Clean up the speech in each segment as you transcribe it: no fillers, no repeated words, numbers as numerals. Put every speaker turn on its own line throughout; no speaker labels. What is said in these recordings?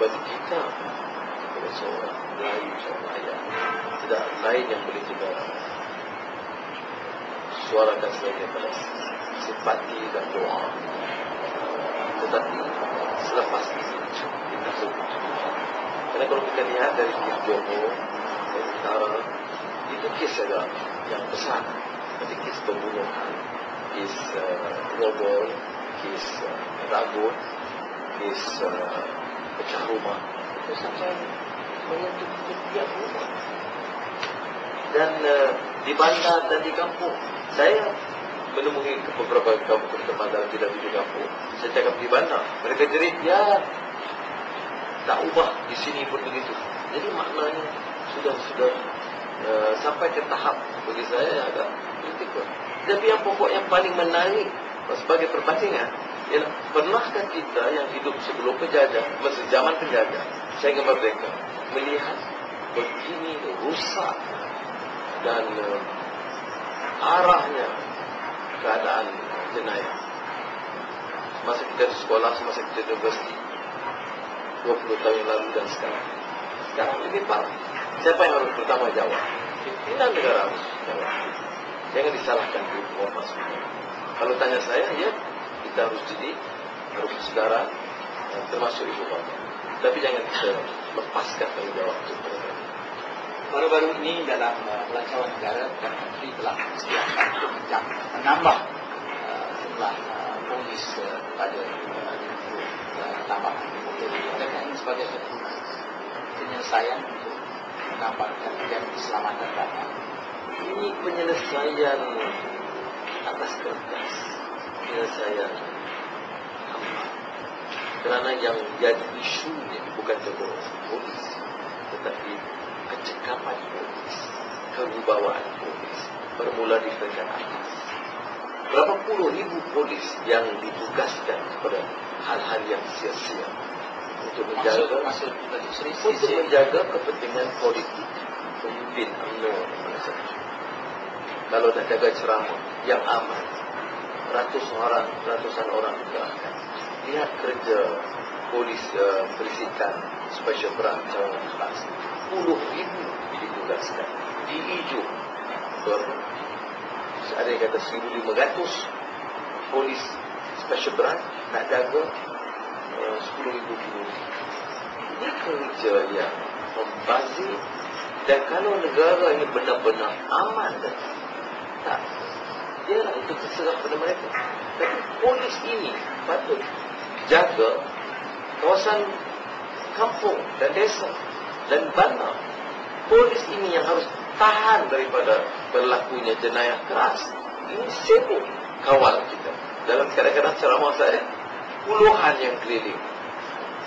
bagi kita sebagai seorang Melayu, seorang rakyat, tidak lain yang boleh kita suarakan selain daripada simpati dan doa. Tetapi selepas ini kita sebut. Karena kalau kita lihat dari kes Johor, dari utara, itu kes ada yang besar. Seperti kes pembunuhan, kes robol, kes ragut, kes pecah rumah. Itu sampai menyentuh setiap rumah. Dan di bandar dan di kampung, saya menemui beberapa kampung teman dalam tidak di kampung. Saya cakap di bandar, mereka jerit, ya tak ubah di sini pun begitu. Jadi maknanya sudah sampai ke tahap bagi saya agak kritikal. Tapi yang pokok yang paling menarik sebagai perbandingan ialah, pernahkah kita yang hidup sebelum penjajah, masa zaman penjajah sehingga merdeka, melihat begini rusak dan arahnya keadaan jenayah masa kita di sekolah, semasa kita di universiti 20 tahun yang lalu dan sekarang lebih parah. Siapa yang harus bertanggung jawab? Pimpinan negara harus jawab. Jangan disalahkan di Muhammad semua. Kalau tanya saya, ya kita harus didik, harus saudara, termasuk ibu bapa. Tapi jangan kita lepaskan tanggung jawab itu.
Baru-baru ini dalam pelancaran negara, Perdana Menteri telah sediakan untuk menambah jumlah polis pada tambahan. Adakah ini sebagai satu penyelesaian untuk menambahkan dan keselamatan data?
Ini penyelesaian atas kertas, penyelesaian hampa. Kerana yang jadi isunya bukan contoh polis, tetapi kecekapan polis, kewibawaan polis, bermula di peringkat atas. Berapa puluh ribu polis yang ditugaskan kepada hal-hal yang sia-sia untuk menjaga kepentingan politik pemimpin UMNO. Kalau nak jaga ceramah yang aman, ratusan orang dikerahkan. Lihat kerja polis berisikan special branch cawangan kelas, puluh ribu ditugaskan di Ijuk. Ada yang kata 1,500 polis special branch nak jaga 10,000 km. Ini kerja yang membazir. Dan kalau negara ini benar-benar aman dan tak, ialah itu terserah pada mereka. Tapi polis ini patut jaga kawasan kampung dan desa dan bandar. Polis ini yang harus tahan daripada berlakunya jenayah keras. Ini sibuk kawal kita. Dalam kadang-kadang ceramah saya, puluhan yang keliling.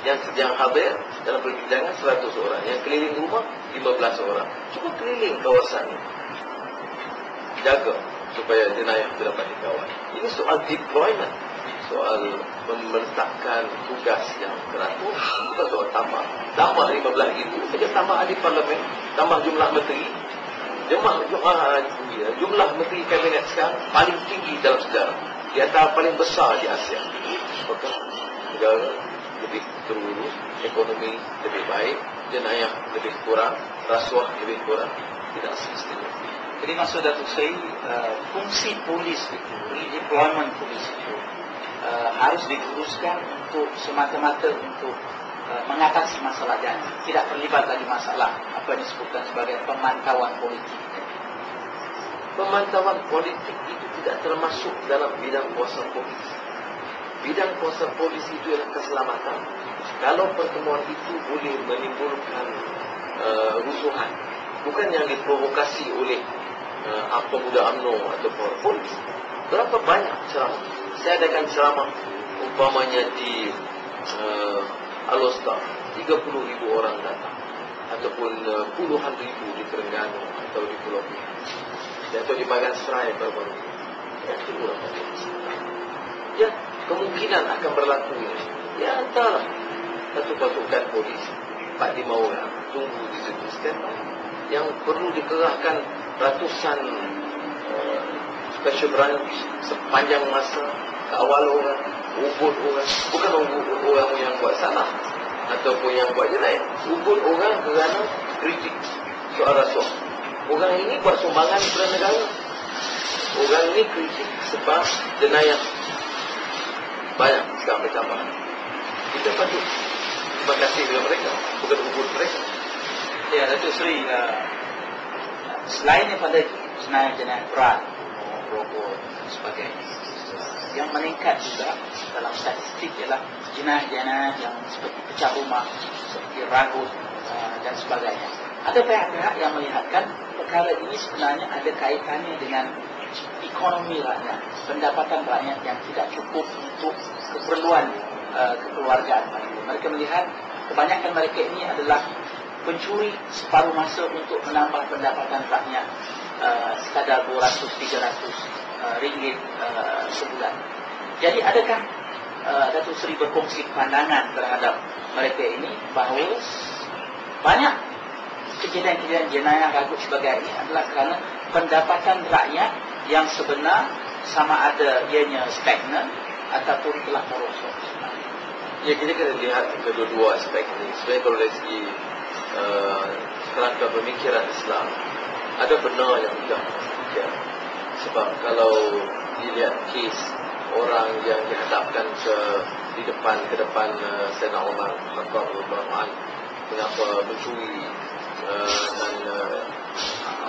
Yang hadir dalam perbincangan 100 orang. Yang keliling rumah 15 orang. Cuba keliling kawasan ini, jaga supaya jenayah itu dapat dikawal. Ini soal deployment, soal meletakkan tugas yang teratur, bukan soal tambah 15,000 saja, tambah ahli parlimen, tambah jumlah menteri. Jumlah menteri kabinet sekarang paling tinggi dalam sejarah, di antara paling besar di Asia. Maka negara lebih terurus, ekonomi lebih baik, jenayah lebih kurang, rasuah lebih kurang. Tidak semestinya.
Jadi maksud Datuk Seri, fungsi polis itu, redeployment polis itu harus diteruskan untuk semata-mata untuk mengatasi masalah dan tidak terlibat lagi masalah apa yang disebutkan sebagai pemantauan politik.
Pemantauan politik itu tidak termasuk dalam bidang kuasa polis. Bidang kuasa polis itu adalah keselamatan. Kalau pertemuan itu boleh menimbulkan rusuhan, bukan yang diprovokasi oleh pemuda UMNO atau polis. Berapa banyak ceramah? Saya adakan ceramah umpamanya di Alostar, 30,000 orang datang, ataupun puluhan ribu di Terengganu atau di Pulau Pinang, atau di Bagan Serai baru-baru. Ya, kemungkinan akan berlaku ini. Ya, antara satu pasukan polis 45 orang tunggu di situ standby, yang perlu dikerahkan ratusan special branch sepanjang masa, kawal orang, ubud orang, bukan orang yang buat salah, ataupun yang buat jenayah, ugut orang kerana kritik soal rasuah. Orang ini buat sumbangan kepada negara. Orang ini kritik sebab jenayah banyak sekarang bertambah. Kita patut terima kasih kepada mereka, bukan ugut mereka.
Ya, Datuk Seri, selain daripada jenayah berat, rokok dan sebagainya, yang meningkat juga dalam statistik ialah jenayah-jenayah yang seperti pecah rumah, seperti ragut dan sebagainya. Ada pihak-pihak yang melihatkan perkara ini sebenarnya ada kaitannya dengan ekonomi rakyat, pendapatan rakyat yang tidak cukup untuk keperluan kekeluargaan. Mereka melihat kebanyakan mereka ini adalah pencuri separuh masa untuk menambah pendapatan rakyat sekadar 200-300 ringgit sebulan. Jadi adakah Datuk Seri berkongsi pandangan terhadap mereka ini bahawa banyak kejadian-kejadian jenayah ragut sebagainya adalah kerana pendapatan rakyat yang sebenar sama ada ianya stagnan ataupun telah merosot?
Ya, kita kena lihat kedua-dua aspek ini. Sebenarnya kalau dari segi kerangka pemikiran Islam, ada benar yang tidak demikian. Sebab kalau dilihat kes orang yang dihadapkan ke depan Sayyidina Umar radhiyallahu anhu, mengapa mencuri, dan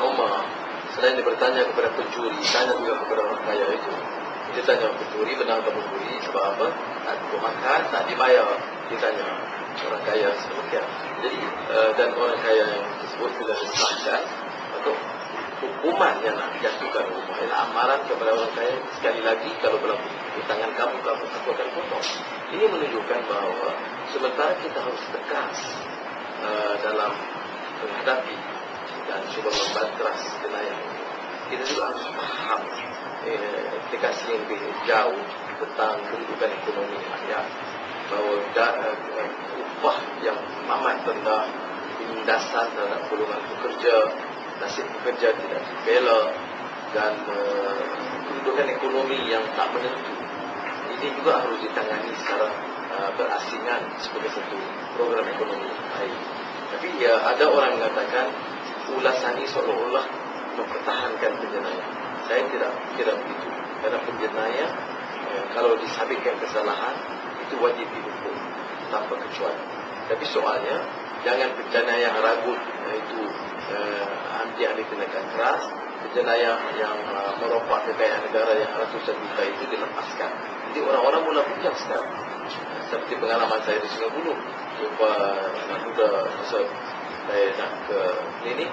Umar selain dia bertanya kepada pencuri, tanya juga kepada orang kaya itu. Dia tanya pencuri, benar tak mencuri, sebab apa? Tak makan, tak dibayar. Dia tanya orang kaya sedemikian. Jadi dan orang kaya yang tersebut sudah disahkan atau hukuman yang nak dijatuhkan, hukuman ialah amaran kepada orang kaya. Sekali lagi, kalau berlaku di tangan kamu aku akan potong. Ini menunjukkan bahawa sementara kita harus tegas dalam menghadapi dan cuba membanteras jenayah, kita juga harus faham implikasi yang lebih jauh tentang kehidupan ekonomi rakyat, bahawa upah yang amat rendah, penindasan terhadap golongan pekerja, nasib pekerja tidak dibela, dan kehidupan ekonomi yang tak menentu. Ini juga harus ditangani secara berasingan sebagai satu program ekonomi yang baik. Tapi ya, ada orang mengatakan ulasan ini seolah-olah mempertahankan penjenayah. Saya tidak begitu. Karena penjenayah kalau disabitkan kesalahan itu wajib dihukum tanpa kecuali. Tapi soalnya jangan penjenayah ragut, itu anti tindakan keras. Penjenayah yang merompak kekayaan negara yang ratusan juta itu dilepaskan. Jadi orang-orang mula bijak sekarang. Seperti pengalaman saya di Singapura, jumpa anak muda masa saya nak ke klinik,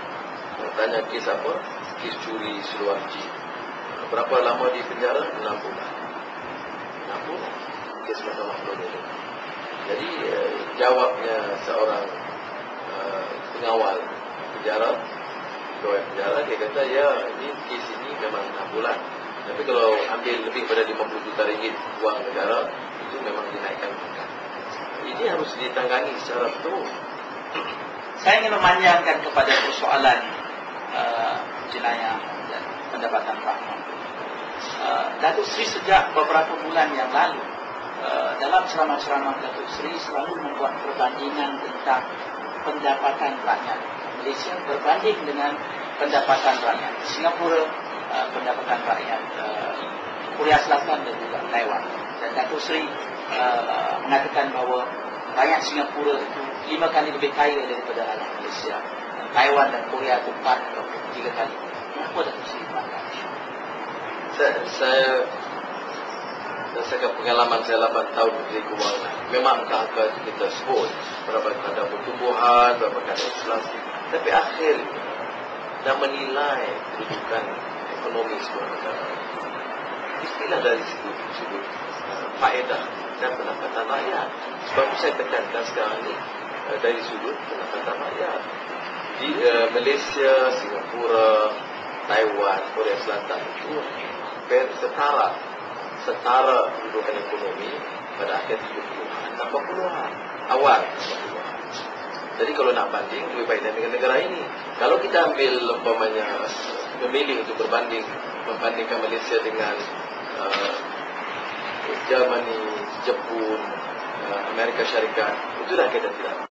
tanya kes apa? Kes curi seluar jeep. Berapa lama di penjara? 6 bulan. 6 bulan. Kes mahkamah kolonial. Jadi jawabnya seorang pengawal penjara, pegawai penjara, dia kata ya, ini kes ini memang 6 bulan. Tapi kalau ambil lebih pada 50 juta ringgit wang negara, itu memang dinaikkan pangkat. Ini harus ditangani secara betul.
Saya ingin memanjangkan kepada persoalan jenayah dan pendapatan rakyat. Datuk Seri sejak beberapa bulan yang lalu, dalam ceramah-ceramah Datuk Seri selalu membuat perbandingan tentang pendapatan rakyat Malaysia berbanding dengan pendapatan rakyat Singapura, pendapatan rakyat Korea Selatan dan juga Taiwan. Dan Datuk Seri mengatakan bahawa rakyat Singapura itu 5 kali lebih kaya daripada rakyat Malaysia. Taiwan dan Korea itu 4 atau 3 kali. Kenapa Datuk Seri mengatakan?
Saya berdasarkan pengalaman saya 8 tahun di keuangan, memang angka-angka kita sebut berapa kadar pertumbuhan, berapa kadar inflasi, tapi akhirnya dan menilai kedudukan ekonomi sebuah negara istilah dari sudut faedah dan pendapatan rakyat. Sebab saya tekankan sekarang ini dari sudut pendapatan rakyat. Di Malaysia, Singapura, Taiwan, Korea Selatan itu hampir setara kedudukan ekonomi pada akhir 70-an, 80-an, awal 80-an. Jadi kalau nak banding, lebih baik dengan negara ini. Kalau kita ambil umpamanya memilih untuk membandingkan Malaysia dengan Germany, Jepun, Amerika Syarikat, itu dah kita tidak